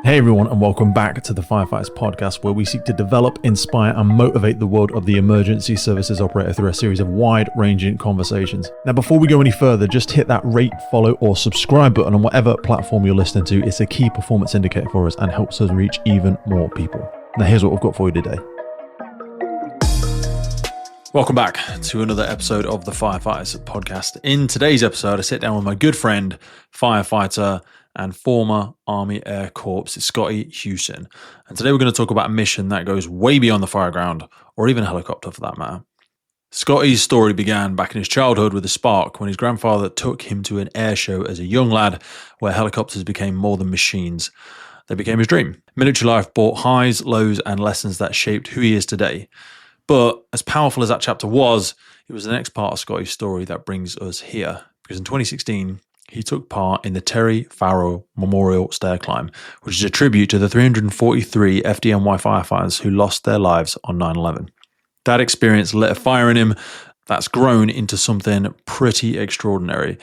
Hey everyone, and welcome back to the Firefighters podcast, where we seek to develop, inspire, and motivate the world of the emergency services operator through a series of wide-ranging conversations. Now, before we go any further, just hit that rate, follow, or subscribe button on whatever platform you're listening to. It's a key performance indicator for us and helps us reach even more people. Now, here's what we've got for you today. Welcome back to another episode of the Firefighters podcast. In today's episode, I sit down with my good friend, firefighter, and former Army Air Corps, Scotty Hewson. And today we're going to talk about a mission that goes way beyond the fire ground, or even a helicopter for that matter. Scotty's story began back in his childhood with a spark when his grandfather took him to an air show as a young lad where helicopters became more than machines. They became his dream. Military life brought highs, lows, and lessons that shaped who he is today. But as powerful as that chapter was, it was the next part of Scotty's story that brings us here. Because in 2016, he took part in the Farrell Memorial Stair Climb, which is a tribute to the 343 FDNY firefighters who lost their lives on 9/11. That experience lit a fire in him that's grown into something pretty extraordinary.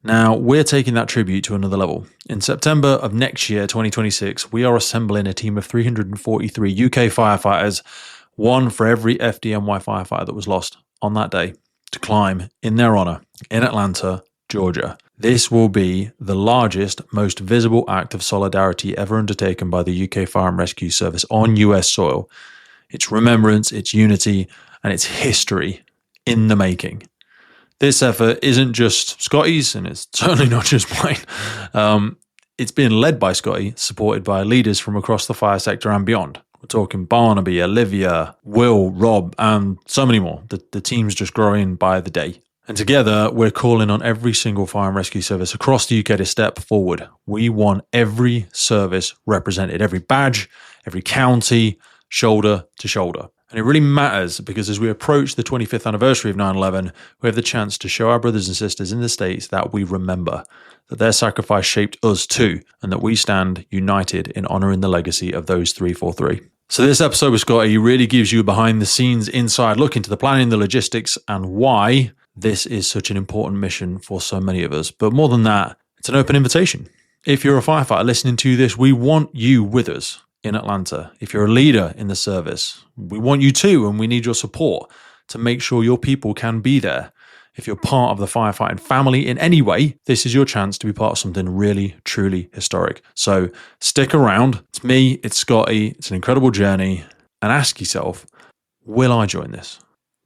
Now, we're taking that tribute to another level. In September of next year, 2026, we are assembling a team of 343 UK firefighters, one for every FDNY firefighter that was lost on that day, to climb in their honor in Atlanta, Georgia. This will be the largest, most visible act of solidarity ever undertaken by the UK Fire and Rescue Service on US soil. It's remembrance, it's unity, and it's history in the making. This effort isn't just Scotty's, and it's certainly not just mine. It's being led by Scotty, supported by leaders from across the fire sector and beyond. We're talking Barnaby, Olivia, Will, Rob, and so many more. The team's just growing by the day. And together, we're calling on every single fire and rescue service across the UK to step forward. We want every service represented, every badge, every county, shoulder to shoulder. And it really matters because as we approach the 25th anniversary of 9/11, we have the chance to show our brothers and sisters in the States that we remember, that their sacrifice shaped us too, and that we stand united in honouring the legacy of those 343. So this episode with Scotty really gives you a behind the scenes inside look into the planning, the logistics, and why this is such an important mission for so many of us. But more than that, it's an open invitation. If you're a firefighter listening to this, we want you with us in Atlanta. If you're a leader in the service, we want you too, and we need your support to make sure your people can be there. If you're part of the firefighting family in any way, this is your chance to be part of something really, truly historic. So stick around. It's me, it's Scotty. It's an incredible journey. And ask yourself, will I join this?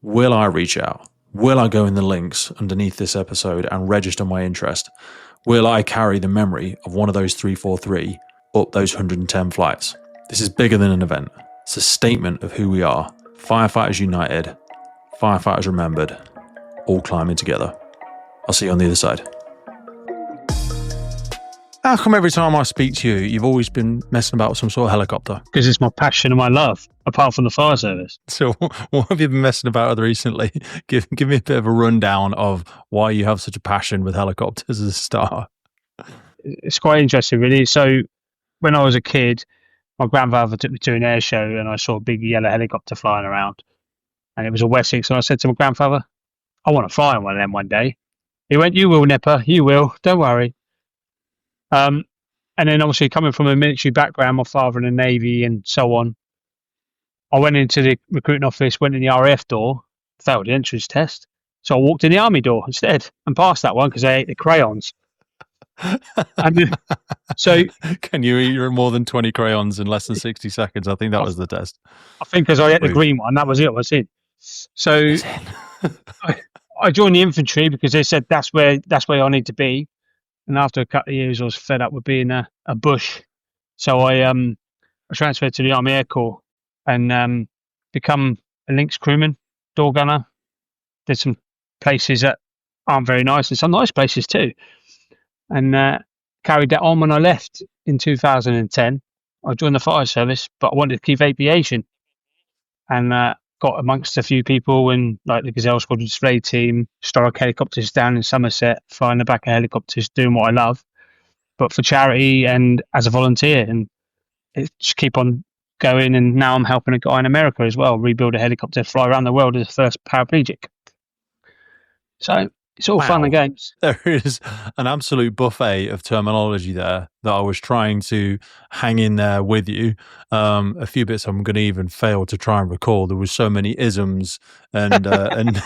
Will I reach out? Will I go in the links underneath this episode and register my interest? Will I carry the memory of one of those 343 up those 110 flights? This is bigger than an event. It's a statement of who we are. Firefighters united, firefighters remembered, all climbing together. I'll see you on the other side. How come every time I speak to you, you've always been messing about with some sort of helicopter? Because it's my passion and my love, apart from the fire service. So what have you been messing about with recently? Give me a bit of a rundown of why you have such a passion with helicopters as a start. It's quite interesting, really. So when I was a kid, my grandfather took me to an air show and I saw a big yellow helicopter flying around. And it was a Wessex. And I said to my grandfather, I want to fly on one of them one day. He went, you will, Nipper, you will. Don't worry. And then obviously coming from a military background, my father in the Navy and so on, I went into the recruiting office, went in the RAF door, failed the entrance test. So I walked in the Army door instead and passed that one because I ate the crayons. And so can you eat more than 20 crayons in less than 60 seconds? I think that was the test. I think because I ate the green one, that was it. I was in. So I joined the infantry because they said that's where I need to be. And after a couple of years, I was fed up with being a bush. So I transferred to the Army Air Corps and become a Lynx crewman, door gunner. Did some places that aren't very nice and some nice places too. And carried that on when I left in 2010. I joined the fire service, but I wanted to keep aviation. And got amongst a few people in like the Gazelle Squadron display team, historic helicopters down in Somerset, flying the back of helicopters, doing what I love, but for charity and as a volunteer. And it just keep on going. And now I'm helping a guy in America as well, rebuild a helicopter, fly around the world as the first paraplegic. So It's all fun and games. There is an absolute buffet of terminology there that I was trying to hang in there with you. A few bits I'm going to even fail to try and recall. There was so many isms and acronyms,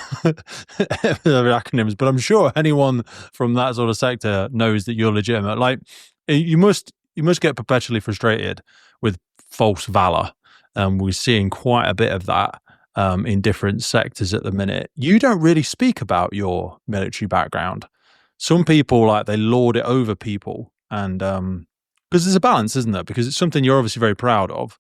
but I'm sure anyone from that sort of sector knows that you're legitimate. Like you must get perpetually frustrated with false valor. We're seeing quite a bit of that. In different sectors at the minute. You don't really speak about your military background. Some people they lord it over people, and because there's a balance, isn't there? Because it's something you're obviously very proud of,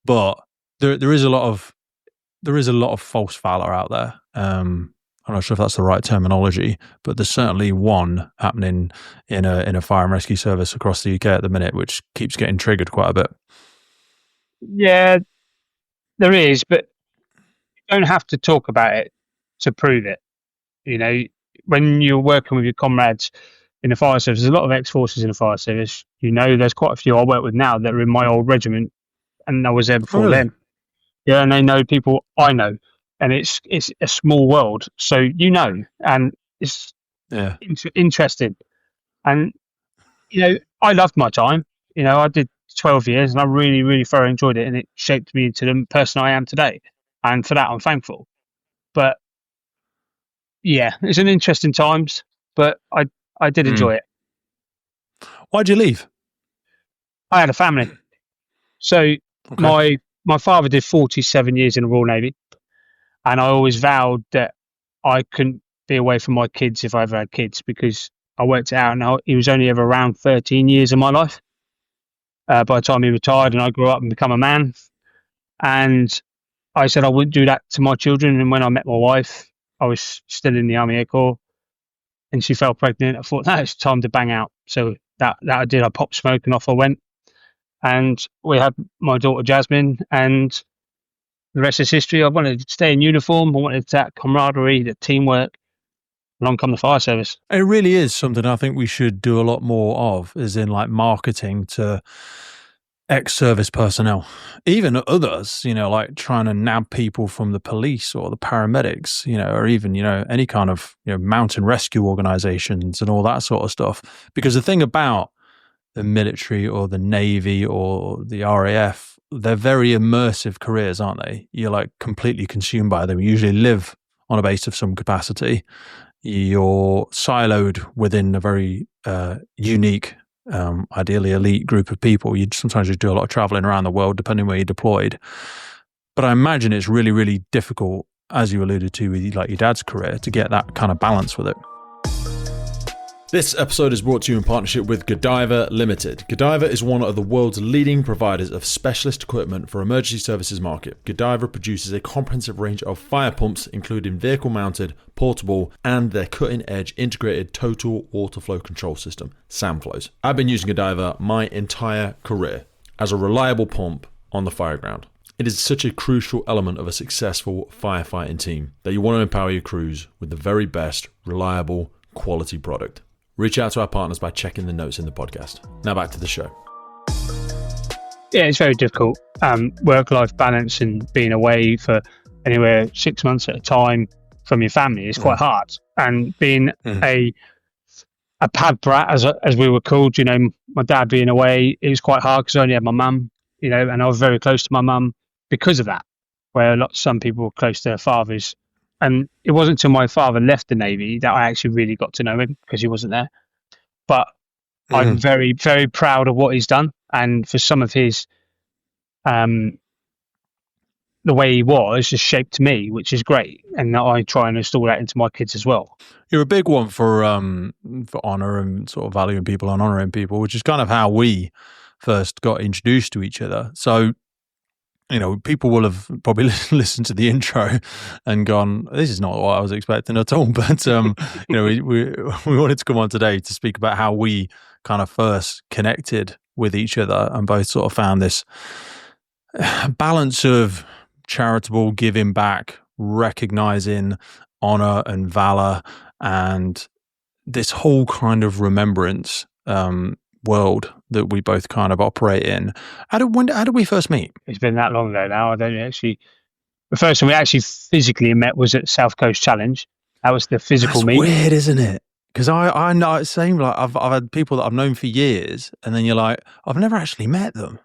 but there is a lot of false valor out there. I'm not sure if that's the right terminology, but there's certainly one happening in a fire and rescue service across the UK at the minute, which keeps getting triggered quite a bit. Yeah, there is, but don't have to talk about it to prove it. When you're working with your comrades in the fire service, there's a lot of ex-forces in the fire service. There's quite a few I work with now that are in my old regiment, and I was there before them. Yeah, and they know people I know, and it's a small world, so and it's interesting. And I loved my time. I did 12 years, and I really, really thoroughly enjoyed it, and it shaped me into the person I am today. And for that, I'm thankful. But yeah, it's an interesting times, but I did enjoy it. Why'd you leave? I had a family. So my father did 47 years in the Royal Navy, and I always vowed that I couldn't be away from my kids if I ever had kids, because I worked it out, and he was only ever around 13 years of my life by the time he retired, and I grew up and become a man. And I said I wouldn't do that to my children. And when I met my wife, I was still in the Army Air Corps, and she fell pregnant. I thought, no, it's time to bang out. So that I did. I popped smoke and off I went. And we had my daughter Jasmine, and the rest is history. I wanted to stay in uniform. I wanted that camaraderie, the teamwork. Along come the fire service. It really is something I think we should do a lot more of, is in marketing to ex-service personnel, even others, like trying to nab people from the police or the paramedics, or even, any kind of, mountain rescue organizations and all that sort of stuff. Because the thing about the military or the Navy or the RAF, they're very immersive careers, aren't they? You're completely consumed by them. You usually live on a base of some capacity. You're siloed within a very unique, ideally elite group of people. Sometimes you do a lot of traveling around the world, depending where you're deployed. But I imagine it's really, really difficult, as you alluded to with your dad's career, to get that kind of balance with it. This episode is brought to you in partnership with Godiva Limited. Godiva is one of the world's leading providers of specialist equipment for emergency services market. Godiva produces a comprehensive range of fire pumps, including vehicle-mounted, portable, and their cutting-edge integrated total water flow control system, SAMFlows. I've been using Godiva my entire career as a reliable pump on the fire ground. It is such a crucial element of a successful firefighting team that you want to empower your crews with the very best, reliable, quality product. Reach out to our partners by checking the notes in the podcast. Now back to the show. Yeah, it's very difficult. Work-life balance and being away for anywhere 6 months at a time from your family is quite hard. And being a pad brat, as we were called, my dad being away, it was quite hard because I only had my mum, and I was very close to my mum because of that, where some people were close to their fathers. And it wasn't until my father left the Navy that I actually really got to know him, because he wasn't there. But I'm very, very proud of what he's done. And for some of his, the way he was just shaped me, which is great. And I try and install that into my kids as well. You're a big one for honor and sort of valuing people and honoring people, which is kind of how we first got introduced to each other. So, people will have probably listened to the intro and gone, this is not what I was expecting at all. But, we wanted to come on today to speak about how we kind of first connected with each other and both sort of found this balance of charitable giving back, recognizing honor and valor, and this whole kind of remembrance world that we both kind of operate in. How did we first meet? It's been that long ago now. I don't actually. The first time we actually physically met was at South Coast Challenge, That was the physical That's meet. weird, isn't it? Because I know it's same. Like I've had people that I've known for years, and then you're like, I've never actually met them.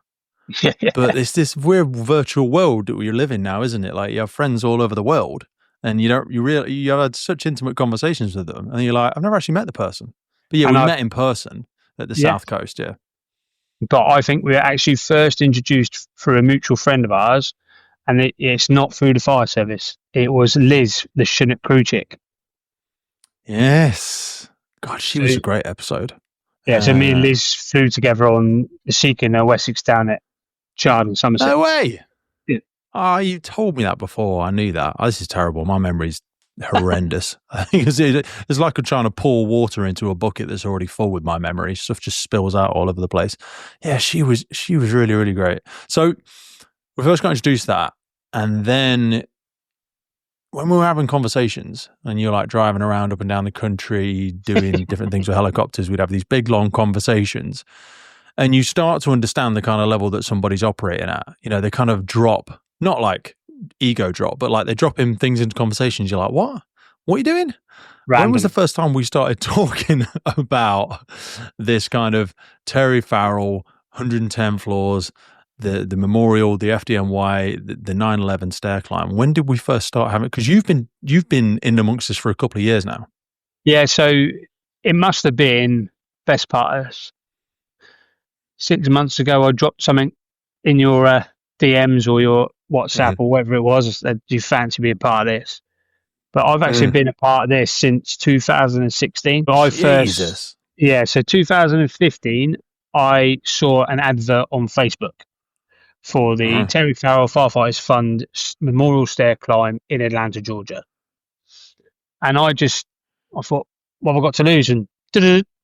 But it's this weird virtual world that we're living now, isn't it? Like you have friends all over the world, and you have had such intimate conversations with them, and you're like, I've never actually met the person. But yeah, we met in person at the South Coast. Yeah. But I think we were actually first introduced through a mutual friend of ours, and it's not through the fire service. It was Liz, the Chinook crew chick. Yes. God, she was a great episode. Yeah, so me and Liz flew together on the Seeking Wessex down at Chard and Somerset. No way. Yeah. Oh, you told me that before. I knew that. Oh, this is terrible. My memory's horrendous. I think it's like I'm trying to pour water into a bucket that's already full with my memory. Stuff just spills out all over the place. Yeah, she was really, really great. So we first got introduced to that, and then when we were having conversations and you're like driving around up and down the country doing different things with helicopters, we'd have these big long conversations, and you start to understand the kind of level that somebody's operating at. You know, they kind of drop, not like ego drop, but like they drop in things into conversations. You're like, what are you doing? Random. When was the first time we started talking about this kind of Terry Farrell, 110 floors, the memorial, the FDNY, the 9/11 stair climb? When did we first start having it? Because you've been in amongst us for a couple of years now. Yeah, so it must have been best part of 6 months ago. I dropped something in your DMs or your WhatsApp or whatever it was that you fancy being part of this. But I've actually been a part of this since 2016. But so 2015, I saw an advert on Facebook for the Terry Farrell Firefighters Fund Memorial Stair Climb in Atlanta, Georgia. And I thought, what have I got to lose? And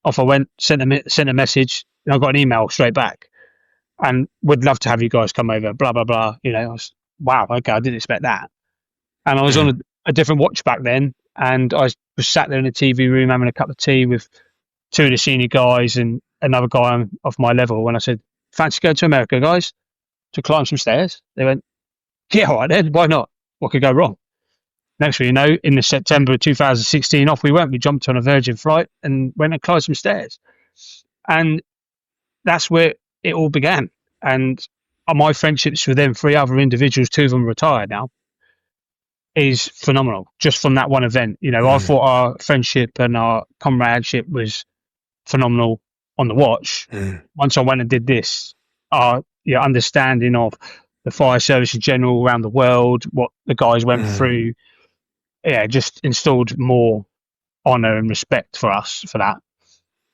off I went, sent a message, and I got an email straight back. And would love to have you guys come over, blah, blah, blah. You know, I was, wow, okay, I didn't expect that. And I was on a different watch back then, and I was sat there in the TV room having a cup of tea with two of the senior guys and another guy of my level. When I said, fancy going to America, guys, to climb some stairs? They went, yeah, all right then, why not? What could go wrong? Next thing you know, in the September of 2016, off we went. We jumped on a Virgin flight and went and climbed some stairs. And that's where it all began. And my friendships with them three other individuals, two of them retired now, is phenomenal. Just from that one event. You know, I thought our friendship and our comradeship was phenomenal on the watch. Once I went and did this, our understanding of the fire service in general around the world, what the guys went through, just installed more honour and respect for us for that.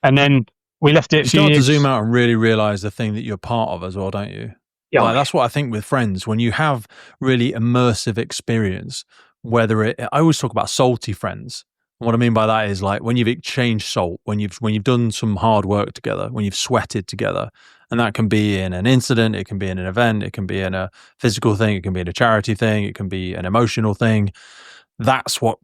And then we left it. You start to zoom out and really realise the thing that you're part of as well, don't you? Yeah, like, that's what I think with friends. When you have really immersive experience, I always talk about salty friends. And what I mean by that is like when you've exchanged salt, when you've done some hard work together, when you've sweated together, and that can be in an incident, it can be in an event, it can be in a physical thing, it can be in a charity thing, it can be an emotional thing. That's what,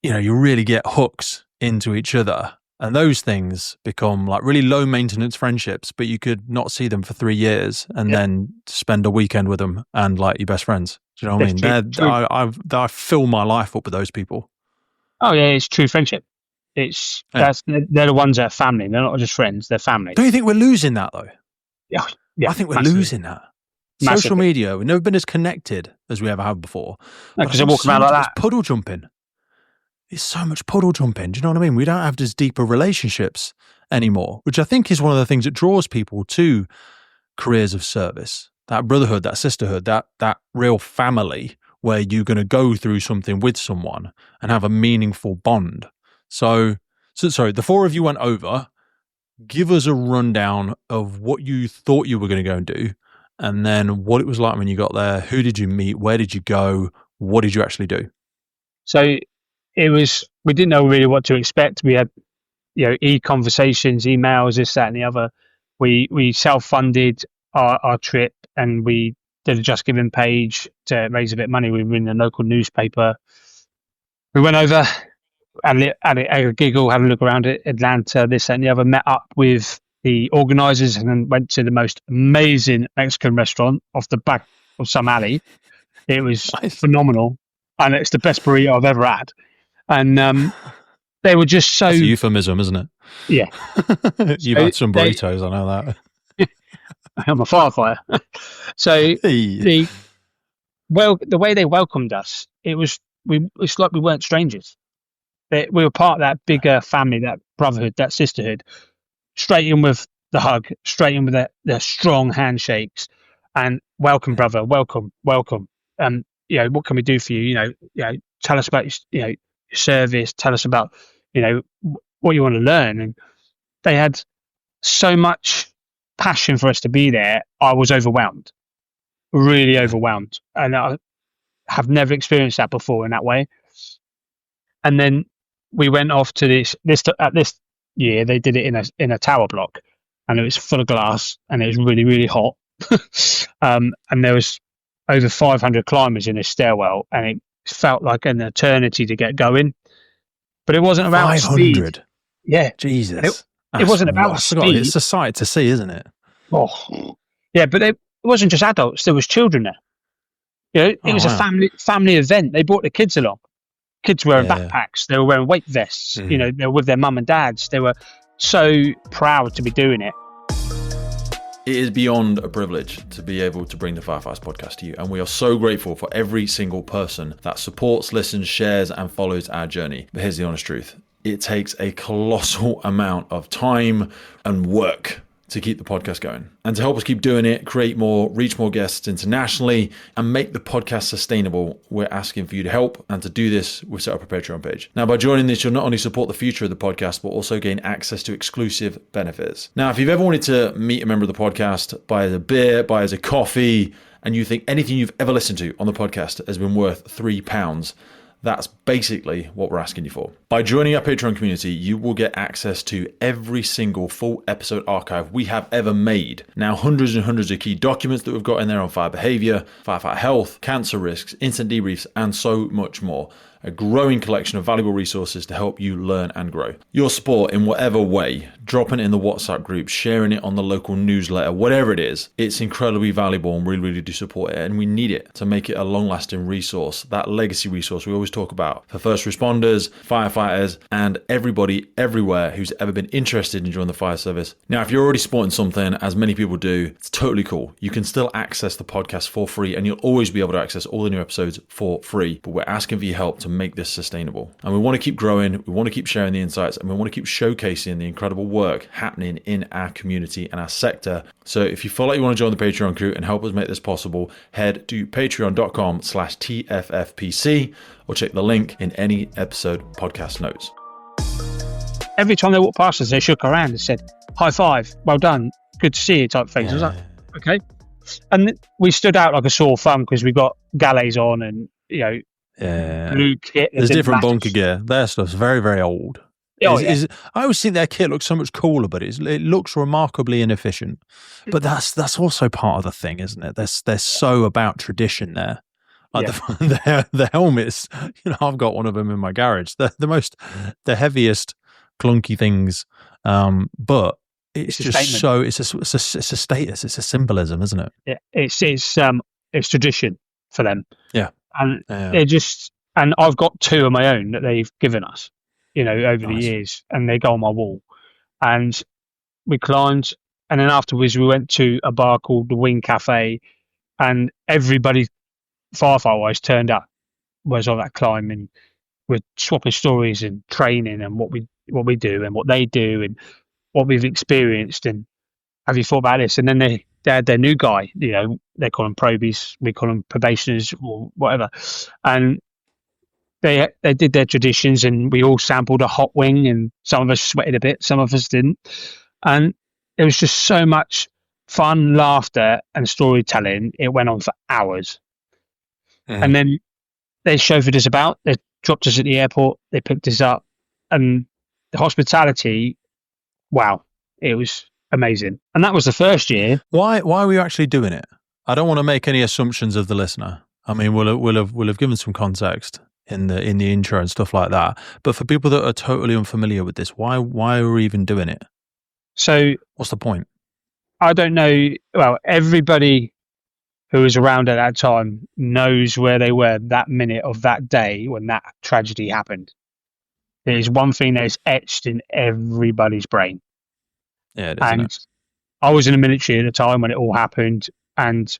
you really get hooks into each other. And those things become like really low maintenance friendships, but you could not see them for 3 years and then spend a weekend with them and like your best friends. Do you know what I mean? I fill my life up with those people. Oh yeah, it's true friendship. They're the ones that are family. They're not just friends; they're family. Don't you think we're losing that though? Yeah, I think we're losing that. Massively. Social media, we've never been as connected as we ever have before. Because they're walking around like that. It's puddle jumping. It's so much puddle jumping. Do you know what I mean? We don't have these deeper relationships anymore, which I think is one of the things that draws people to careers of service. That brotherhood, that sisterhood, that real family where you're going to go through something with someone and have a meaningful bond. So sorry, the four of you went over. Give us a rundown of what you thought you were going to go and do, and then what it was like when you got there. Who did you meet? Where did you go? What did you actually do? So we didn't know really what to expect. We had, conversations, emails, this, that, and the other. We self-funded our trip, and we did a Just Giving page to raise a bit of money. We were in the local newspaper. We went over and had a giggle, had a look around at Atlanta, this, that, and the other. Met up with the organisers, and then went to the most amazing Mexican restaurant off the back of some alley. It was phenomenal, and it's the best burrito I've ever had. And they were just so... That's a euphemism, isn't it? Yeah. You've had some burritos, I know that. I'm a firefighter. So the way they welcomed us, it's like we weren't strangers. We were part of that bigger family, that brotherhood, that sisterhood. Straight in with the hug, straight in with the strong handshakes, and welcome, brother, welcome. What can we do for you? Tell us about your service. Tell us about what you want to learn. And they had so much passion for us to be there. I was overwhelmed, really overwhelmed, and I have never experienced that before in that way. And then we went off to this year. They did it in a tower block, and it was full of glass, and it was really, really hot. And there was over 500 climbers in this stairwell, and it felt like an eternity to get going. But it wasn't about 500. Speed. Yeah, Jesus. It wasn't about speed. It's a sight to see, isn't it? Oh, yeah, but it wasn't just adults. There was children there. It was a family event. They brought the kids along. Kids wearing backpacks. They were wearing weight vests. They were with their mum and dads. They were so proud to be doing it. It is beyond a privilege to be able to bring the Firefighters podcast to you, and we are so grateful for every single person that supports, listens, shares, and follows our journey. But here's the honest truth. It takes a colossal amount of time and work to keep the podcast going. And to help us keep doing it, create more, reach more guests internationally, and make the podcast sustainable, we're asking for you to help. And to do this, we've set up a Patreon page. Now, by joining this, you'll not only support the future of the podcast, but also gain access to exclusive benefits. Now, if you've ever wanted to meet a member of the podcast, buy us a beer, buy us a coffee, and you think anything you've ever listened to on the podcast has been worth £3, that's basically what we're asking you for. By joining our Patreon community, you will get access to every single full episode archive we have ever made. Now, hundreds and hundreds of key documents that we've got in there on fire behavior, firefighter health, cancer risks, instant debriefs, and so much more. A growing collection of valuable resources to help you learn and grow. Your support in whatever way, dropping it in the WhatsApp group, sharing it on the local newsletter, whatever it is, it's incredibly valuable, and we really do support it, and we need it to make it a long-lasting resource, that legacy resource we always talk about for first responders, firefighters, and everybody everywhere who's ever been interested in joining the fire service. Now, if you're already supporting something, as many people do, it's totally cool. You can still access the podcast for free, and you'll always be able to access all the new episodes for free, but we're asking for your help to make this sustainable. And we want to keep growing, we want to keep sharing the insights, and we want to keep showcasing the incredible work happening in our community and our sector. So if you feel like you want to join the Patreon crew and help us make this possible, head to patreon.com/TFFPC or check the link in any episode podcast notes. Every time they walked past us, they shook our hand and said, high five, well done, good to see you type things. I was like, okay. And we stood out like a sore thumb because we got galleys on and, blue kit. There's different bunker gear. Their stuff's very, very old. I always think their kit looks so much cooler, but it looks remarkably inefficient. But that's also part of the thing, isn't it? They're so about tradition there. Like the helmets, I've got one of them in my garage. They're the heaviest, clunky things. But it's just so it's a status. It's a symbolism, isn't it? Yeah, it's tradition for them. Yeah. And they're just, and I've got two of my own that they've given us, over the years, and they go on my wall. And we climbed, and then afterwards we went to a bar called the Wing Cafe, and everybody, firefighter-wise, turned up. Was on that climb, and we're swapping stories and training and what we do and what they do and what we've experienced. And have you thought about this? And then they had their new guy, they call them probies, we call them probationers or whatever. And they did their traditions, and we all sampled a hot wing, and some of us sweated a bit, some of us didn't. And it was just so much fun, laughter and storytelling. It went on for hours. And then they chauffeured us about, they dropped us at the airport, they picked us up, and the hospitality, wow, it was amazing. And that was the first year. Why were you actually doing it? I don't want to make any assumptions of the listener. I mean, we'll have given some context in the intro and stuff like that. But for people that are totally unfamiliar with this, why are we even doing it? So what's the point? I don't know. Well, everybody who was around at that time knows where they were that minute of that day when that tragedy happened. It is one thing that is etched in everybody's brain. Yeah, it is, isn't And it? I was in the military at the time when it all happened, and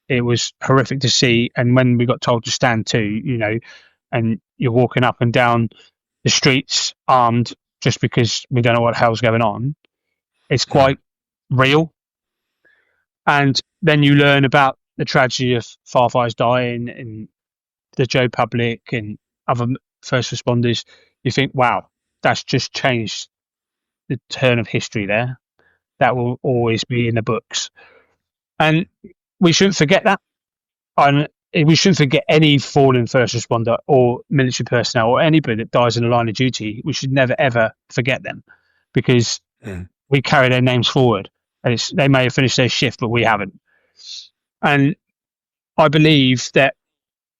it was horrific to see. And when we got told to stand to, and you're walking up and down the streets armed just because we don't know what the hell's going on, it's quite real. And then you learn about the tragedy of firefighters dying and the Joe Public and other first responders. You think, wow, that's just changed the turn of history there. That will always be in the books. And we shouldn't forget that. And we shouldn't forget any fallen first responder or military personnel or anybody that dies in the line of duty. We should never, ever forget them, because we carry their names forward. And they may have finished their shift, but we haven't. And I believe that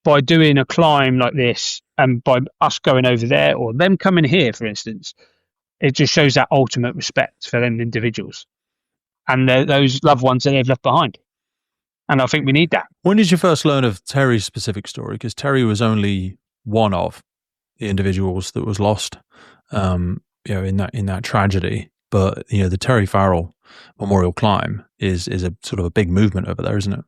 by doing a climb like this, and by us going over there or them coming here, for instance, it just shows that ultimate respect for them individuals and those loved ones that they've left behind. And I think we need that. When did you first learn of Terry's specific story? Because Terry was only one of the individuals that was lost, in that tragedy. But the Terry Farrell Memorial Climb is a sort of a big movement over there, isn't it?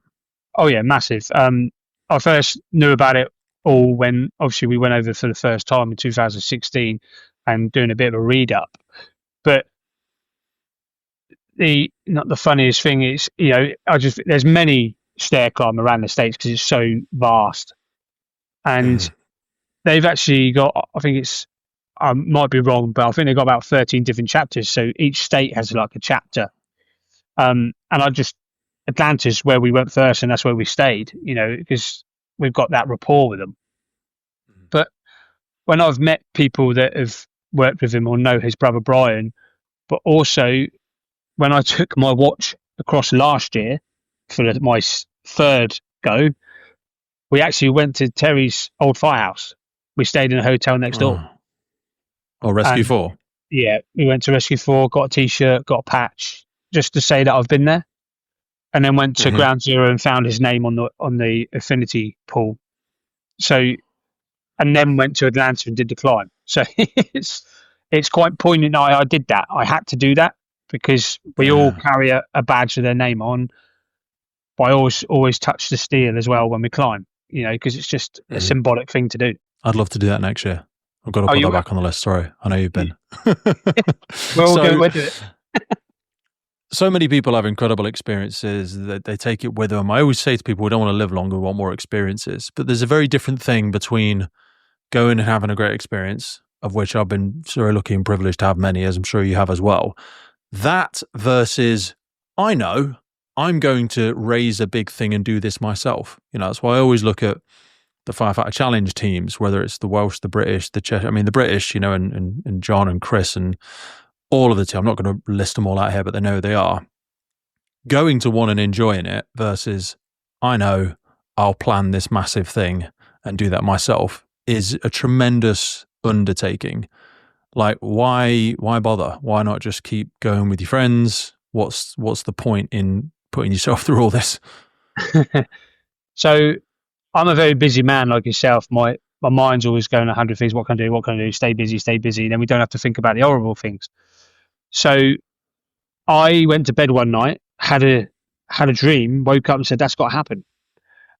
Oh yeah, massive. I first knew about it all when obviously we went over for the first time in 2016 and doing a bit of a read up. But not the funniest thing is, there's many stair climb around the States because it's so vast. And they've actually got, I think I might be wrong, but I think they've got about 13 different chapters. So each state has like a chapter. And Atlanta's where we went first, and that's where we stayed, because we've got that rapport with them. But when I've met people that have worked with him or know his brother Brian, but also when I took my watch across last year for my third go, we actually went to Terry's old firehouse. We stayed in a hotel next door. Oh, Rescue 4? Yeah, we went to Rescue 4, got a T-shirt, got a patch, just to say that I've been there. And then went to Ground Zero and found his name on the affinity pool. So, and then went to Atlanta and did the climb. So it's quite poignant. I did that. I had to do that because we all carry a badge with their name on. But I always touch the steel as well when we climb, because it's just a symbolic thing to do. I'd love to do that next year. I've got to put that back on the list. Sorry, I know you've been. We'll do it. So many people have incredible experiences that they take it with them. I always say to people, we don't want to live longer, we want more experiences. But there's a very different thing between going and having a great experience, of which I've been so lucky and privileged to have many, as I'm sure you have as well. That versus, I know I'm going to raise a big thing and do this myself. That's why I always look at the Firefighter Challenge teams, whether it's the Welsh, the British, the Czech. I mean, the British, and John and Chris and all of the team. I'm not going to list them all out here, but they know who they are. Going to one and enjoying it versus, I know I'll plan this massive thing and do that myself is a tremendous undertaking. Like, why bother? Why not just keep going with your friends? What's the point in putting yourself through all this? So I'm a very busy man like yourself. My mind's always going 100 things. What can I do? What can I do? Stay busy. Then we don't have to think about the horrible things. So I went to bed one night, had a dream, woke up and said, that's got to happen.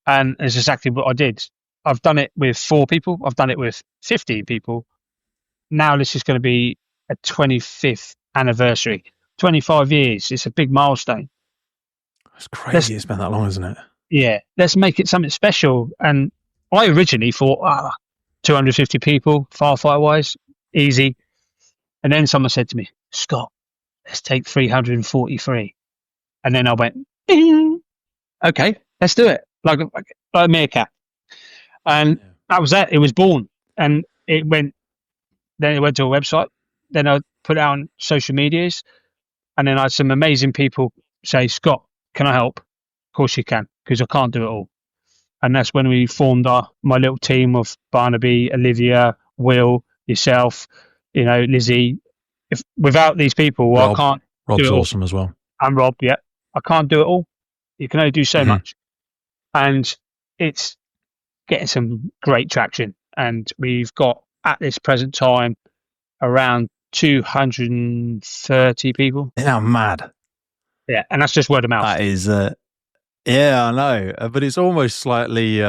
And it's exactly what I did. I've done it with 4 people. I've done it with 15 people. Now this is going to be a 25th anniversary. 25 years. It's a big milestone. It's crazy it's been that long, isn't it? Yeah. Let's make it something special. And I originally thought, 250 people, firefighter-wise, easy. And then someone said to me, Scott, let's take 343. And then I went, ding. Okay, let's do it. Like a meerkat. And that was it. It was born. And it went to a website. Then I put it out on social medias. And then I had some amazing people say, Scott, can I help? Of course you can, because I can't do it all. And that's when we formed my little team of Barnaby, Olivia, Will, yourself, Lizzie. Without these people, Rob, I can't. Rob's awesome as well. And Rob, yeah. I can't do it all. You can only do so much. And it's getting some great traction. And we've got at this present time around 230 people. Yeah, mad. Yeah, and that's just word of mouth. That is, yeah, I know, but it's almost slightly,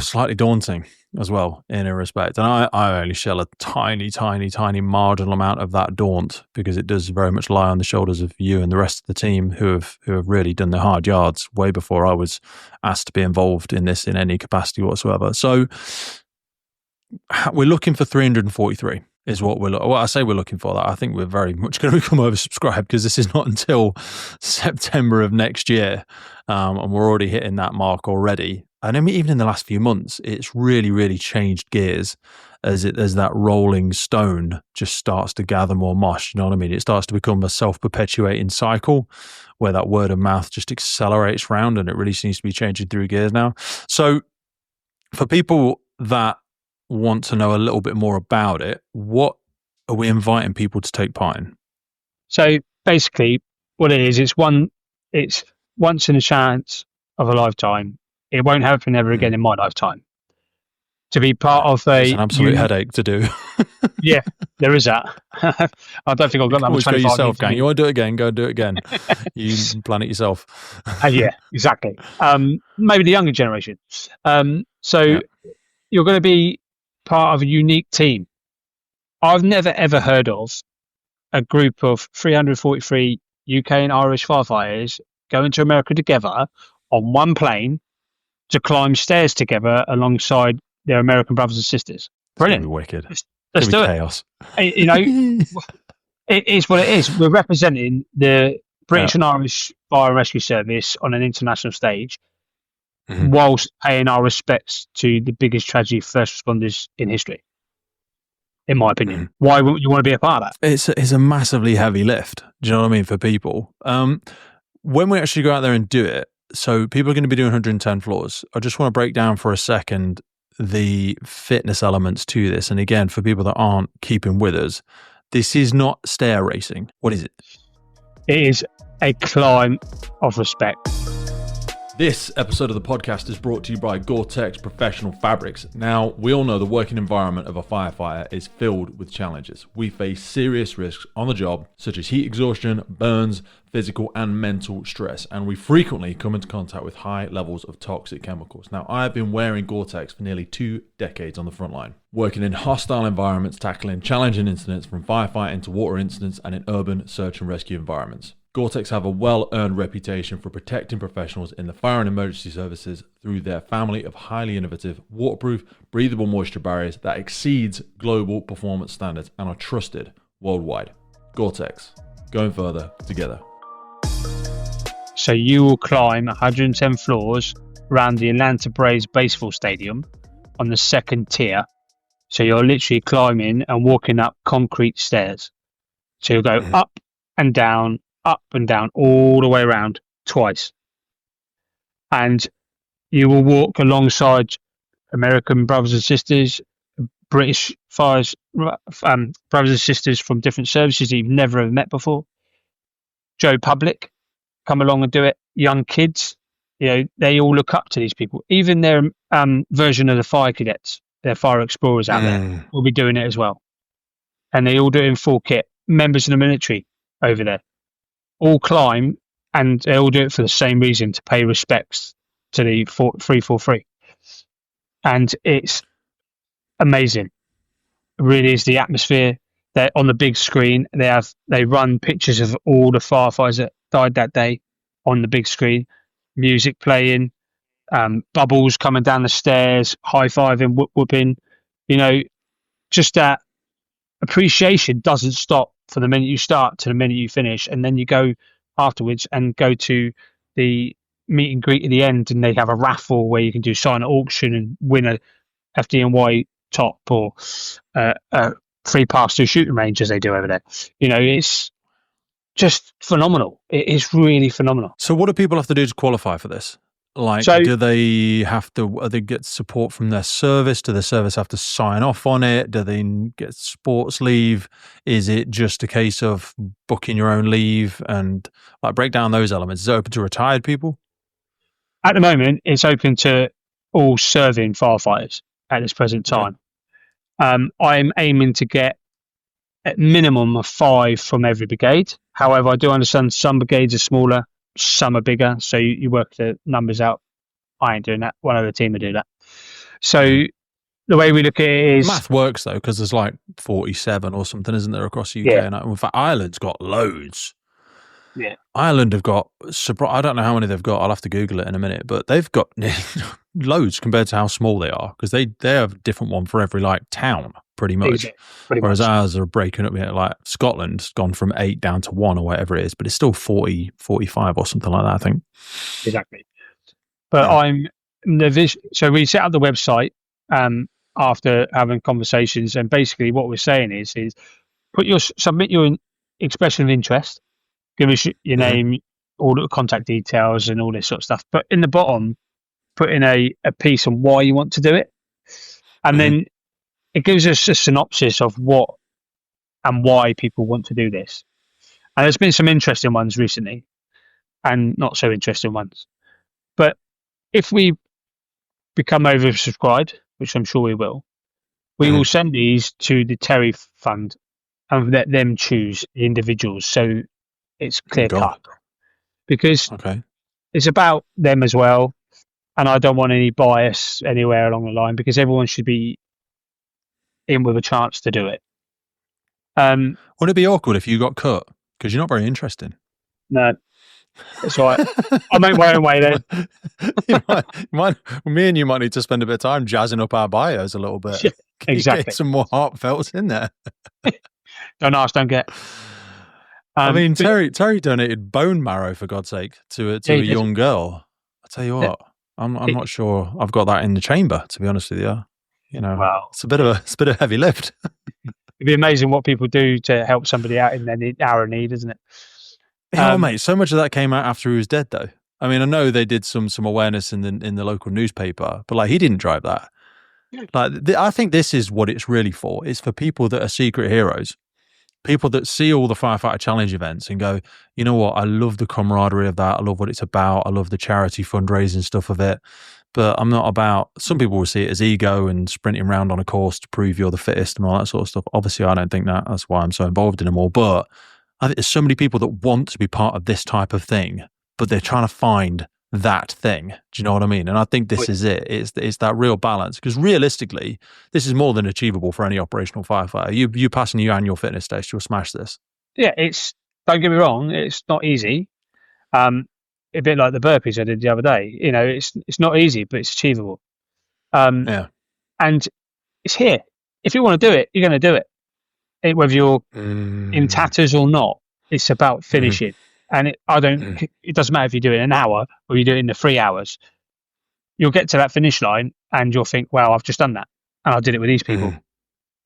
slightly daunting as well in a respect. And I only shell a tiny marginal amount of that daunt, because it does very much lie on the shoulders of you and the rest of the team who have really done the hard yards way before I was asked to be involved in this in any capacity whatsoever. So we're looking for 343 is what I say we're looking for that. I think we're very much going to become oversubscribed, because this is not until September of next year. And we're already hitting that mark already. And I mean, even in the last few months, it's really changed gears as that rolling stone just starts to gather more moss. You know what I mean? It starts to become a self-perpetuating cycle where that word of mouth just accelerates round, and it really seems to be changing through gears now. So for people that want to know a little bit more about it, what are we inviting people to take part in? So basically what it is, it's once in a chance of a lifetime. It won't happen ever again in my lifetime. To be part of it's an absolute headache to do. Yeah, there is that. I don't think I've got that much. Go yourself, gang. You want to do it again? Go do it again. You plan it yourself. Yeah, exactly. Maybe the younger generation. You're going to be part of a unique team. I've never ever heard of a group of 343 UK and Irish firefighters going to America together on one plane to climb stairs together alongside their American brothers and sisters. Brilliant. It's gonna be wicked. Let's do chaos. It. You know, it is what it is. We're representing the British and Irish Fire and Rescue Service on an international stage, whilst paying our respects to the biggest tragedy of first responders in history. In my opinion, why wouldn't you want to be a part of that? It's a massively heavy lift. Do you know what I mean, for people? When we actually go out there and do it, so people are going to be doing 110 floors. I just want to break down for a second the fitness elements to this. And again, for people that aren't keeping with us, this is not stair racing. What is it? It is a climb of respect. This episode of the podcast is brought to you by Gore-Tex Professional Fabrics. Now, we all know the working environment of a firefighter is filled with challenges. We face serious risks on the job, such as heat exhaustion, burns, physical and mental stress, and we frequently come into contact with high levels of toxic chemicals. Now, I have been wearing Gore-Tex for nearly 2 decades on the front line, working in hostile environments, tackling challenging incidents from firefighting to water incidents and in urban search and rescue environments. Gore-Tex have a well-earned reputation for protecting professionals in the fire and emergency services through their family of highly innovative, waterproof, breathable moisture barriers that exceeds global performance standards and are trusted worldwide. Gore-Tex, going further together. So you will climb 110 floors around the Atlanta Braves baseball stadium on the second tier. So you're literally climbing and walking up concrete stairs. So you'll go up and down, all the way around twice. And you will walk alongside American brothers and sisters, British brothers and sisters from different services that you've never ever met before. Joe Public, come along and do it. Young kids, they all look up to these people. Even their version of the fire cadets, their fire explorers out there, will be doing it as well. And they all do it in full kit. Members of the military over there all climb, and they all do it for the same reason, to pay respects to the 343. And it's amazing. It really is. The atmosphere. They're on the big screen. They run pictures of all the firefighters that died that day on the big screen, music playing, bubbles coming down the stairs, high-fiving, whooping. Just that appreciation doesn't stop for the minute you start to the minute you finish, and then you go afterwards and go to the meet and greet at the end, and they have a raffle where you can do silent auction and win a FDNY top or a free pass to a shooting range, as they do over there. It's just phenomenal. It is really phenomenal. So what do people have to do to qualify for this? Do they get support from their service? Do the service have to sign off on it? Do they get sports leave? Is it just a case of booking your own leave? And break down those elements. Is it open to retired people? At the moment, it's open to all serving firefighters at this present time. I'm aiming to get at minimum of 5 from every brigade. However, I do understand some brigades are smaller, some are bigger, so you work the numbers out. I ain't doing that. One other team will do that. So the way we look at it is... Math works, though, because there's like 47 or something, isn't there, across the UK? Yeah. And in fact, Ireland's got loads. Yeah. Ireland have got... I don't know how many they've got. I'll have to Google it in a minute. But they've got loads compared to how small they are, because they have a different one for every like town, pretty much. Exactly. Whereas ours are breaking up, like Scotland's gone from 8 down to 1 or whatever it is, but it's still 40, 45 or something like that, I think. Exactly. But yeah. So we set up the website after having conversations, and basically what we're saying is submit your expression of interest, give us your name, all the contact details and all this sort of stuff. But in the bottom, put in a piece on why you want to do it. And then it gives us a synopsis of what and why people want to do this. And there's been some interesting ones recently and not so interesting ones. But if we become oversubscribed, which I'm sure we will send these to the Terry Fund and let them choose the individuals. So it's clear cut. Because it's about them as well. And I don't want any bias anywhere along the line, because everyone should be in with a chance to do it. Would it be awkward if you got cut? Because you're not very interesting. No. That's all right. I'll make my own way then. Me and you might need to spend a bit of time jazzing up our bios a little bit. Yeah, exactly. Get some more heartfelts in there. Don't ask, don't get. I mean, Terry donated bone marrow, for God's sake, to a young girl. I tell you what, I'm not sure I've got that in the chamber, to be honest with you. You know, it's a bit of a heavy lift. It'd be amazing what people do to help somebody out in their hour of need, isn't it? Oh, mate, so much of that came out after he was dead, though. I mean, I know they did some awareness in the local newspaper, but like he didn't drive that. Like I think this is what it's really for. It's for people that are secret heroes, people that see all the firefighter challenge events and go, you know what, I love the camaraderie of that. I love what it's about. I love the charity fundraising stuff of it. But I'm not about, some people will see it as ego and sprinting around on a course to prove you're the fittest and all that sort of stuff. Obviously, I don't think that. That's why I'm so involved in them all. But I think there's so many people that want to be part of this type of thing, but they're trying to find that thing. Do you know what I mean? And I think this is it. It's that real balance, because realistically, this is more than achievable for any operational firefighter. You passing your annual fitness test, you'll smash this. Yeah, don't get me wrong, it's not easy. A bit like the burpees I did the other day. You know, it's not easy, but it's achievable. And it's here. If you want to do it, you're going to do it. Whether you're in tatters or not, it's about finishing. And it doesn't matter if you do it in an hour or you do it in the 3 hours. You'll get to that finish line and you'll think, wow, I've just done that. And I did it with these people.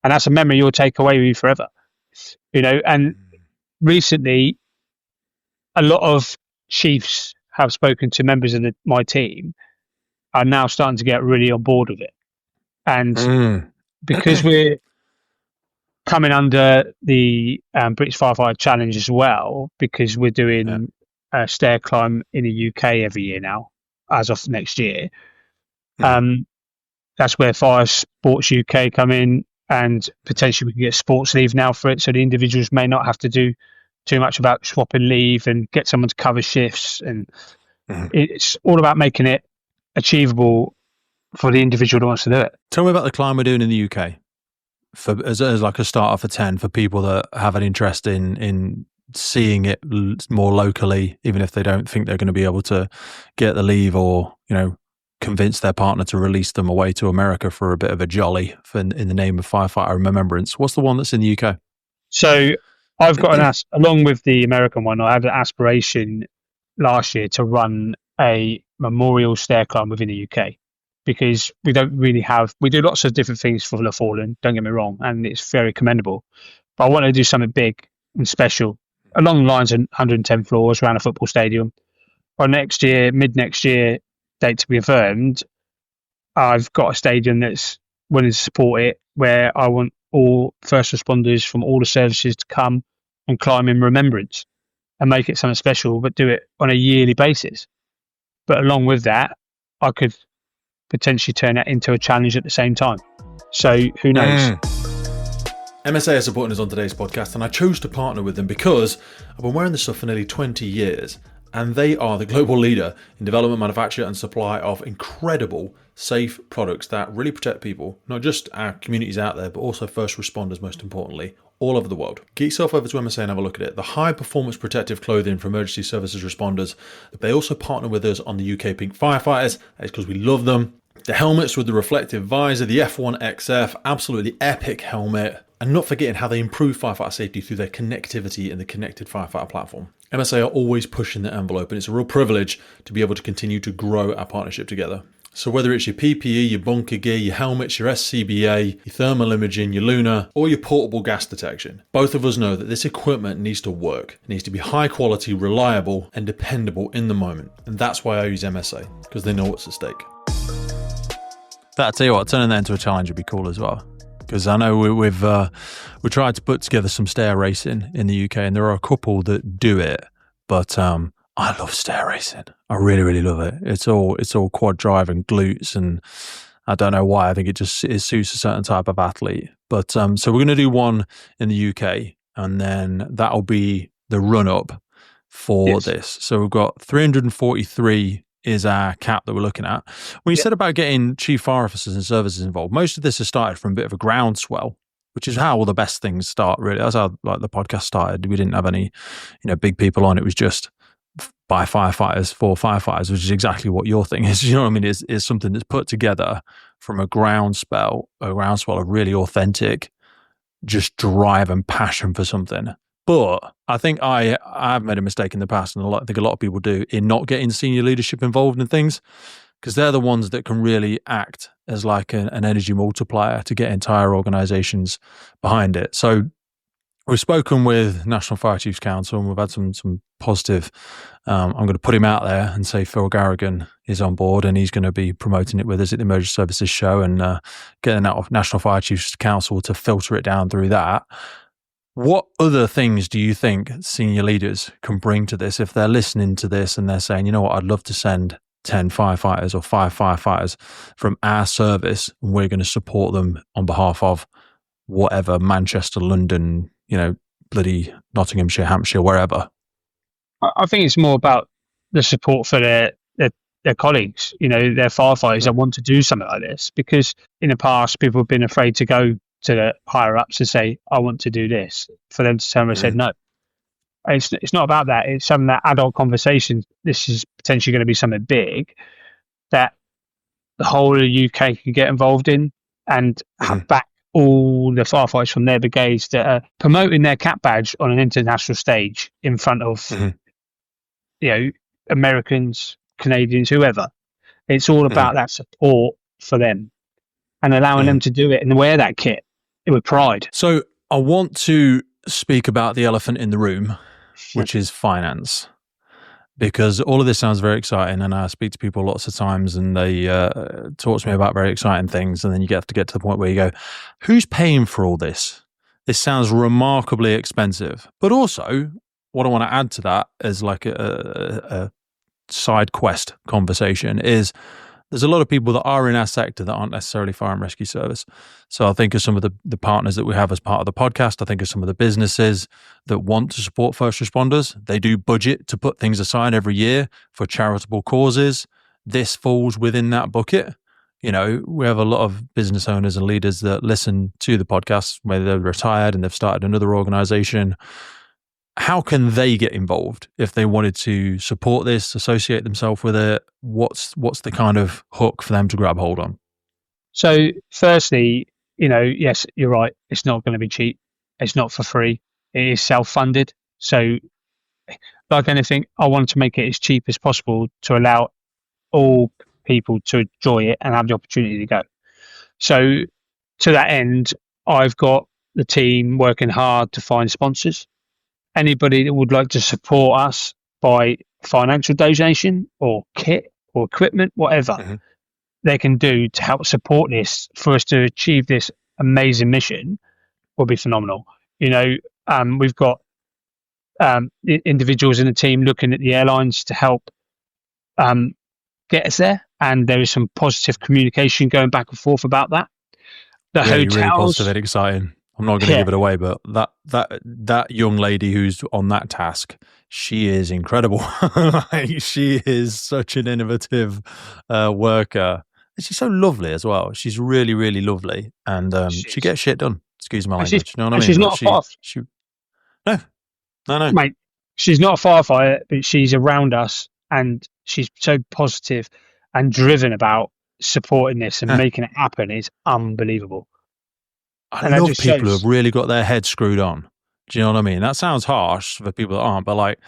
And that's a memory you'll take away with you forever. You know, and recently, a lot of chiefs have spoken to members of my team are now starting to get really on board with it. And because we're coming under the British Firefighter Challenge as well, because we're doing a stair climb in the UK every year now, as of next year. That's where Fire Sports UK come in, and potentially we can get sports leave now for it, so the individuals may not have to do too much about swapping leave and get someone to cover shifts. And it's all about making it achievable for the individual that wants to do it. Tell me about the climb we're doing in the UK. As like a starter for 10 for people that have an interest in seeing it more locally, even if they don't think they're going to be able to get the leave or, you know, convince their partner to release them away to America for a bit of a jolly in the name of firefighter remembrance. What's the one that's in the UK? So I've got along with the American one, I had an aspiration last year to run a memorial stair climb within the UK, because we don't really we do lots of different things for the fallen, don't get me wrong, and it's very commendable. But I want to do something big and special along the lines of 110 floors around a football stadium. Or mid next year, date to be affirmed, I've got a stadium that's willing to support it, where I want all first responders from all the services to come and climb in remembrance and make it something special, but do it on a yearly basis. But along with that, I could potentially turn that into a challenge at the same time. So who knows? MSA are supporting us on today's podcast, and I chose to partner with them because I've been wearing this stuff for nearly 20 years, and they are the global leader in development, manufacture, and supply of incredible, safe products that really protect people, not just our communities out there, but also first responders, most importantly, all over the world. Get yourself over to MSA and have a look at it. The high-performance protective clothing for emergency services responders. They also partner with us on the UK Pink Firefighters. It's because we love them. The helmets with the reflective visor, the F1XF, absolutely epic helmet. And not forgetting how they improve firefighter safety through their connectivity in the connected firefighter platform. MSA are always pushing the envelope, and it's a real privilege to be able to continue to grow our partnership together. So whether it's your PPE, your bunker gear, your helmets, your SCBA, your thermal imaging, your Luna, or your portable gas detection, both of us know that this equipment needs to work. It needs to be high quality, reliable, and dependable in the moment. And that's why I use MSA, because they know what's at stake. But I tell you what, turning that into a challenge would be cool as well. Because I know we've tried to put together some stair racing in the UK, and there are a couple that do it. But I love stair racing. I really, really love it. It's all quad drive and glutes, and I don't know why. I think it suits a certain type of athlete. But so we're going to do one in the UK, and then that'll be the run up for this. So we've got 343. Is our cap that we're looking at. When you said about getting chief fire officers and services involved, most of this has started from a bit of a groundswell, which is how all the best things start, really. That's how the podcast started. We didn't have any, big people on. It was just by firefighters for firefighters, which is exactly what your thing is. You know what I mean? Is something that's put together from a groundswell of really authentic, just drive and passion for something. But I think I've made a mistake in the past, and I think a lot of people do, in not getting senior leadership involved in things, because they're the ones that can really act as like an energy multiplier to get entire organisations behind it. So we've spoken with National Fire Chiefs Council, and we've had some positive. I'm going to put him out there and say Phil Garrigan is on board, and he's going to be promoting it with us at the Emergency Services Show, and getting that off National Fire Chiefs Council to filter it down through that. What other things do you think senior leaders can bring to this if they're listening to this and they're saying, you know what, I'd love to send 10 firefighters or 5 firefighters from our service, and we're going to support them on behalf of whatever, Manchester, London, bloody Nottinghamshire, Hampshire, wherever? I think it's more about the support for their colleagues, their firefighters that want to do something like this, because in the past, people have been afraid to go to the higher ups to say, I want to do this, for them to tell them and said no. It's not about that. It's some that adult conversation. This is potentially going to be something big that the whole of the UK can get involved in, and have back all the firefighters from their brigades that are promoting their cap badge on an international stage in front of Americans, Canadians, whoever. It's all about that support for them and allowing them to do it and wear that kit with pride. So I want to speak about the elephant in the room, which is finance, because all of this sounds very exciting, and I speak to people lots of times, and they talk to me about very exciting things, and then you get to the point where you go, who's paying for all this? This sounds remarkably expensive. But also, what I want to add to that as like a side quest conversation is, there's a lot of people that are in our sector that aren't necessarily fire and rescue service. So I think of some of the partners that we have as part of the podcast. I think of some of the businesses that want to support first responders. They do budget to put things aside every year for charitable causes. This falls within that bucket. We have a lot of business owners and leaders that listen to the podcast, whether they're retired and they've started another organization. How can they get involved if they wanted to support this, associate themselves with it? What's the kind of hook for them to grab hold on? So firstly, yes, you're right. It's not going to be cheap. It's not for free. It is self-funded. So like anything, I wanted to make it as cheap as possible to allow all people to enjoy it and have the opportunity to go. So to that end, I've got the team working hard to find sponsors. Anybody that would like to support us by financial donation or kit or equipment, whatever they can do to help support this for us to achieve this amazing mission will be phenomenal. We've got individuals in the team looking at the airlines to help get us there, and there is some positive communication going back and forth about that. The really, really hotels. positive and exciting. I'm not going to give it away, but that young lady who's on that task, she is incredible. Like, she is such an innovative worker. And she's so lovely as well. She's really, really lovely, and she gets shit done. Excuse my language. You know what I mean? She's not a firefighter. No. Mate, she's not a firefighter, but she's around us, and she's so positive and driven about supporting this and making it happen. It's unbelievable. I love people who have really got their head screwed on. Do you know what I mean? That sounds harsh for people that aren't, but like,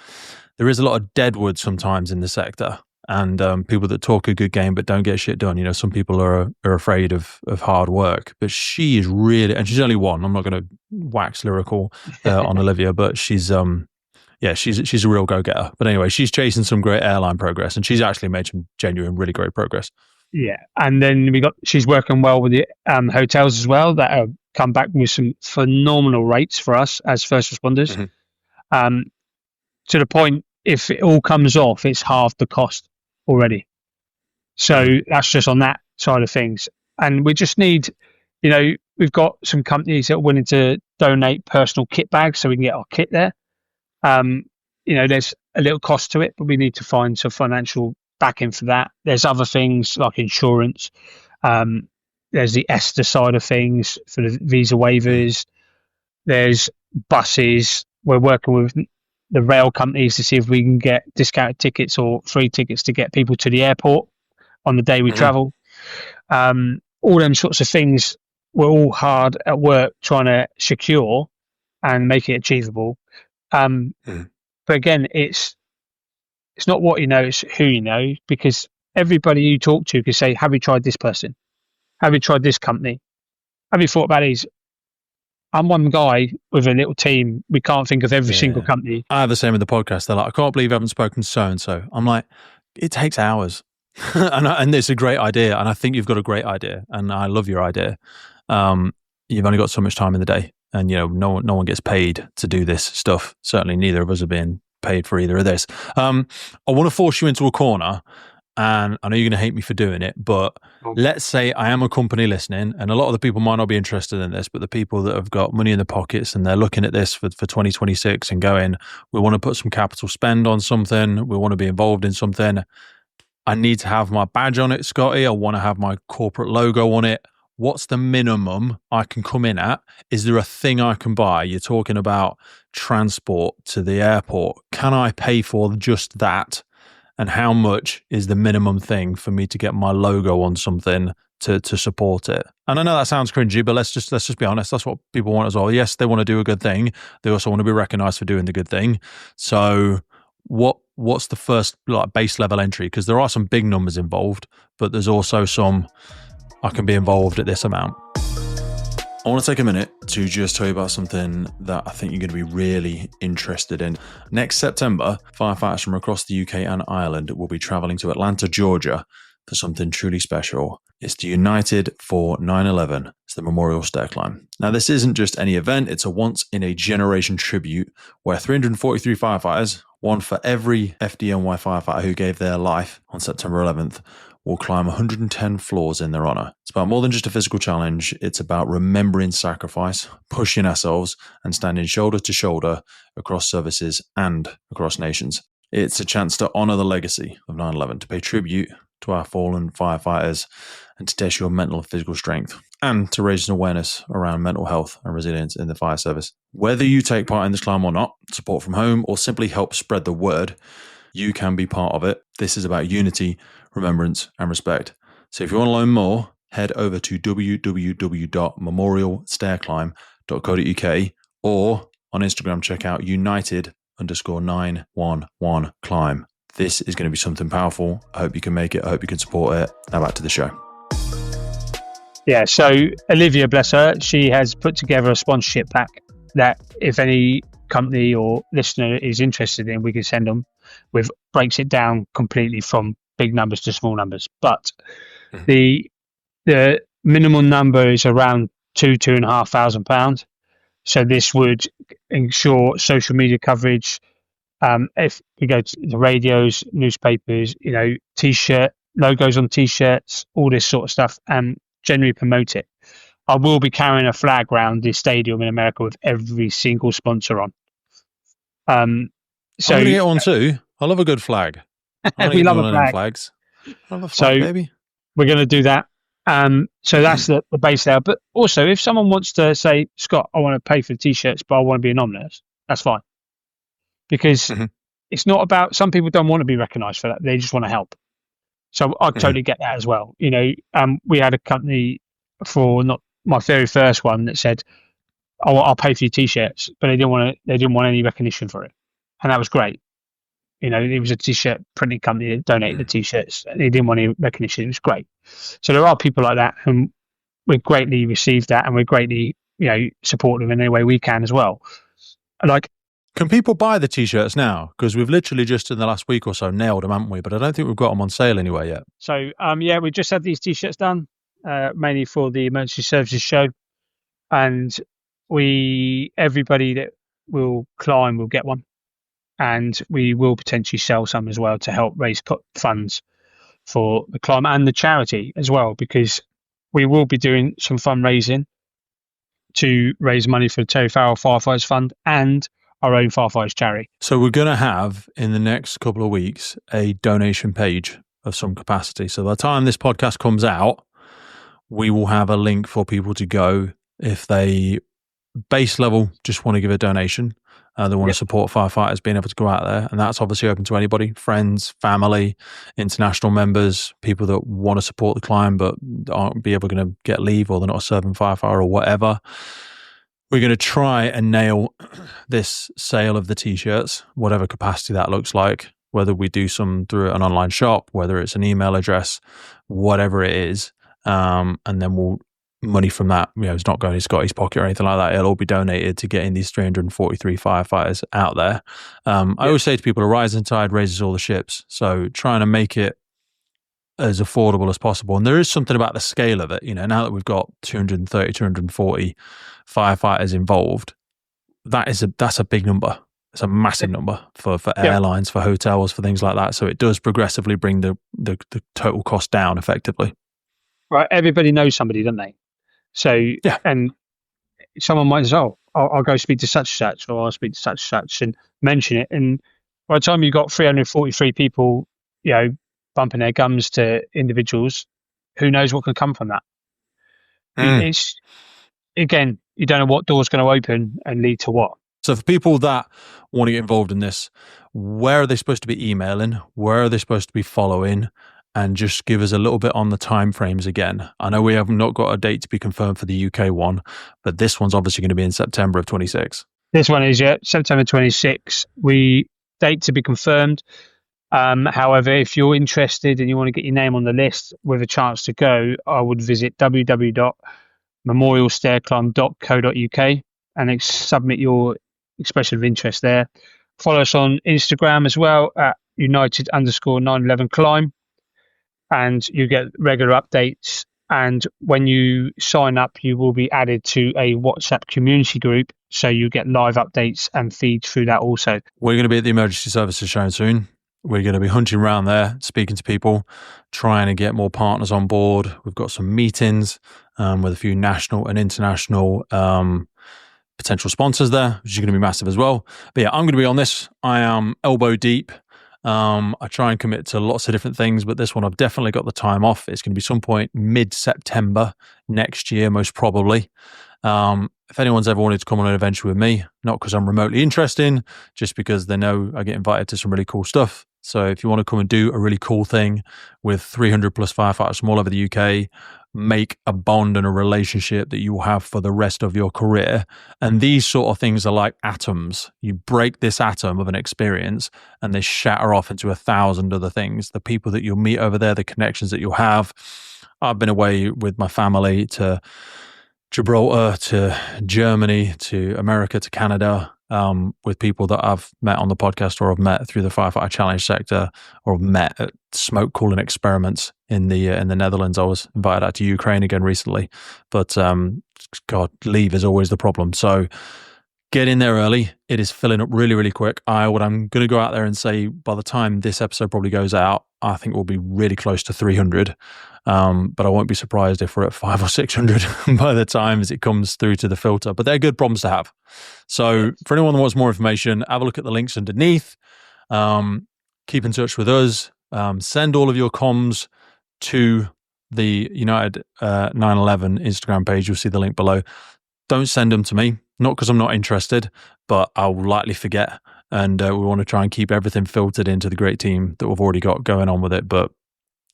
there is a lot of deadwood sometimes in the sector, and people that talk a good game but don't get shit done. You know, some people are afraid of hard work, but she is really, and she's only one. I'm not going to wax lyrical on Olivia, but she's she's a real go-getter. But anyway, she's chasing some great airline progress, and she's actually made some genuine, really great progress. Yeah, and then she's working well with the hotels as well that have come back with some phenomenal rates for us as first responders. Mm-hmm. To the point, if it all comes off, it's half the cost already. So that's just on that side of things. And we just need, we've got some companies that are willing to donate personal kit bags so we can get our kit there. There's a little cost to it, but we need to find some financial backing for that. There's other things like insurance. There's the ESTA side of things for the visa waivers. There's buses. We're working with the rail companies to see if we can get discounted tickets or free tickets to get people to the airport on the day we travel. All them sorts of things, we're all hard at work trying to secure and make it achievable. But again, it's not what you know, it's who you know, because everybody you talk to can say, have you tried this person? Have you tried this company? Have you thought about these? I'm one guy with a little team. We can't think of every single company. I have the same with the podcast. They're like, I can't believe I haven't spoken to so-and-so. I'm like, it takes hours. and it's a great idea. And I think you've got a great idea. And I love your idea. You've only got so much time in the day. And, no one gets paid to do this stuff. Certainly neither of us are being paid for either of this. I want to force you into a corner, and I know you're going to hate me for doing it, but let's say I am a company listening, and a lot of the people might not be interested in this, but the people that have got money in their pockets and they're looking at this for 2026 and going, we want to put some capital spend on something, we want to be involved in something. I need to have my badge on it, Scotty. I want to have my corporate logo on it. What's the minimum I can come in at? Is there a thing I can buy? You're talking about transport to the airport. Can I pay for just that? And how much is the minimum thing for me to get my logo on something to support it? And I know that sounds cringy, but let's just be honest. That's what people want as well. Yes, they want to do a good thing. They also want to be recognized for doing the good thing. So what's the first base level entry? Because there are some big numbers involved, but there's also some, I can be involved at this amount. I want to take a minute to just tell you about something that I think you're going to be really interested in. Next September, firefighters from across the UK and Ireland will be travelling to Atlanta, Georgia for something truly special. It's the United for 9/11. It's the Memorial Stair Climb. Now, this isn't just any event. It's a once-in-a-generation tribute where 343 firefighters, one for every FDNY firefighter who gave their life on September 11th, will climb 110 floors in their honor. It's about more than just a physical challenge. It's about remembering sacrifice, pushing ourselves, and standing shoulder to shoulder across services and across nations. It's a chance to honor the legacy of 9/11, to pay tribute to our fallen firefighters, and to test your mental and physical strength, and to raise an awareness around mental health and resilience in the fire service. Whether you take part in this climb or not, support from home, or simply help spread the word, you can be part of it. This is about unity, remembrance, and respect. So if you want to learn more, head over to www.memorialstairclimb.co.uk, or on Instagram, check out united_911 climb. This is going to be something powerful. I hope you can make it. I hope you can support it. Now back to the show. Yeah, so Olivia, bless her, she has put together a sponsorship pack that if any company or listener is interested in, we can send them. With breaks it down completely from big numbers to small numbers. But the minimum number is around £2,500. So this would ensure social media coverage. If we go to the radios, newspapers, T-shirt, logos on T-shirts, all this sort of stuff, and generally promote it. I will be carrying a flag around the stadium in America with every single sponsor on. So I'm going to get one too. I love a good flag. I'm going to we get me love a one of them flag. flags. I love a So flag, baby. we're going to do that. So that's the base there. But also, if someone wants to say, Scott, I want to pay for the t-shirts, but I want to be anonymous, that's fine. Because it's not about, some people don't want to be recognised for that. They just want to help. So I totally get that as well. You know, we had a company for not my very first one that said, "Oh, I'll pay for your t-shirts," but they didn't want any recognition for it, and that was great. You know, it was a t-shirt printing company that donated the t-shirts. They didn't want any recognition. It was great. So there are people like that, and we greatly received that, and we're greatly, you know, support them in any way we can as well. Like, can people buy the t-shirts now? Because we've literally just in the last week or so nailed them, haven't we? But I don't think we've got them on sale anywhere yet. So, yeah, we just had these t-shirts done, mainly for the emergency services show, and everybody that will climb will get one, and we will potentially sell some as well to help raise funds for the climb and the charity as well, because we will be doing some fundraising to raise money for the Terry Farrell Firefighters Fund and our own Firefighters charity. So we're going to have in the next couple of weeks a donation page of some capacity. So by the time this podcast comes out, we will have a link for people to go if they base level just want to give a donation. They want to support firefighters being able to go out there. And that's obviously open to anybody, friends, family, international members, people that want to support the climb but aren't be able to get leave, or they're not a serving firefighter or whatever. We're going to try and nail this sale of the t-shirts, whatever capacity that looks like, whether we do some through an online shop, whether it's an email address, whatever it is. And then money from that, you know, it's not going in Scotty's pocket or anything like that. It'll all be donated to getting these 343 firefighters out there. I always say to people, a rising tide raises all the ships. So trying to make it as affordable as possible. And there is something about the scale of it. You know, now that we've got 230, 240 firefighters involved, that's a big number. It's a massive number for airlines, for hotels, for things like that. So it does progressively bring the total cost down effectively. Right. Everybody knows somebody, don't they? So, and someone might say, "Oh, I'll go speak to such and such, or I'll speak to such and such," and mention it. And by the time you've got 343 people, you know, bumping their gums to individuals, who knows what can come from that? It's, again, you don't know what door's going to open and lead to what. So for people that want to get involved in this, where are they supposed to be emailing? Where are they supposed to be following? And just give us a little bit on the timeframes again. I know we have not got a date to be confirmed for the UK one, but this one's obviously going to be in September of 26. This one is, September 26. Date to be confirmed. However, if you're interested and you want to get your name on the list with a chance to go, I would visit www.memorialstairclimb.co.uk and submit your expression of interest there. Follow us on Instagram as well at United_911climb. And you get regular updates. And when you sign up, you will be added to a WhatsApp community group. So you get live updates and feeds through that also. We're going to be at the emergency services show soon. We're going to be hunting around there, speaking to people, trying to get more partners on board. We've got some meetings with a few national and international potential sponsors there, which is going to be massive as well. But yeah, I'm going to be on this. I am elbow deep. I try and commit to lots of different things, but this one I've definitely got the time off. It's going to be some point mid-September next year, most probably. If anyone's ever wanted to come on an adventure with me, not because I'm remotely interested, just because they know I get invited to some really cool stuff. So if you want to come and do a really cool thing with 300 plus firefighters from all over the UK, make a bond and a relationship that you will have for the rest of your career. And these sort of things are like atoms. You break this atom of an experience and they shatter off into 1,000 other things. The people that you'll meet over there, the connections that you'll have. I've been away with my family to Gibraltar, to Germany, to America, to Canada, with people that I've met on the podcast or I've met through the Firefighter Challenge sector or have met at smoke cooling experiments in the Netherlands. I was invited out to Ukraine again recently, but God, leave is always the problem. So Get in there early. It is filling up really, really quick. I'm going to go out there and say by the time this episode probably goes out, I think we'll be really close to 300. But I won't be surprised if we're at 500 or 600 by the time as it comes through to the filter. But they're good problems to have. So for anyone that wants more information, have a look at the links underneath. Keep in touch with us. Send all of your comms to the United 9/11 Instagram page. You'll see the link below. Don't send them to me. Not because I'm not interested, but I'll likely forget. And we want to try and keep everything filtered into the great team that we've already got going on with it. But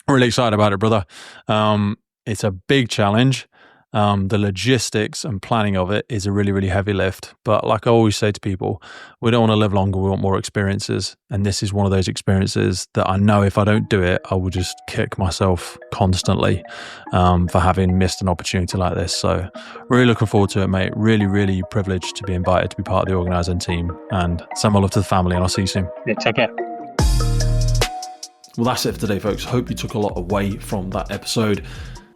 I'm really excited about it, brother. It's a big challenge. The logistics and planning of it is a really, really heavy lift. But like I always say to people, we don't want to live longer. We want more experiences. And this is one of those experiences that I know if I don't do it, I will just kick myself constantly for having missed an opportunity like this. So really looking forward to it, mate. Really, really privileged to be invited to be part of the organising team. And send my love to the family, and I'll see you soon. Yeah, take care. Well, that's it for today, folks. Hope you took a lot away from that episode.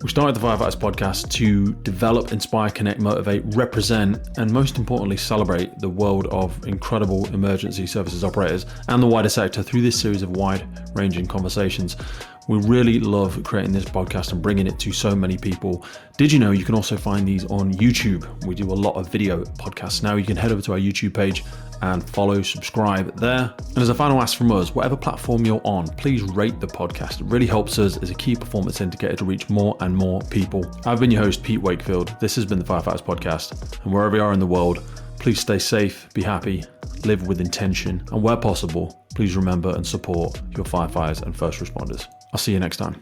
We started the Firefighters podcast to develop, inspire, connect, motivate, represent, and most importantly, celebrate the world of incredible emergency services operators and the wider sector through this series of wide-ranging conversations. We really love creating this podcast and bringing it to so many people. Did you know you can also find these on YouTube? We do a lot of video podcasts now. You can head over to our YouTube page and follow, subscribe there. And as a final ask from us, whatever platform you're on, please rate the podcast. It really helps us as a key performance indicator to reach more and more people. I've been your host, Pete Wakefield. This has been the Firefighters podcast. And wherever you are in the world, please stay safe, be happy, live with intention, and where possible, please remember and support your firefighters and first responders. I'll see you next time.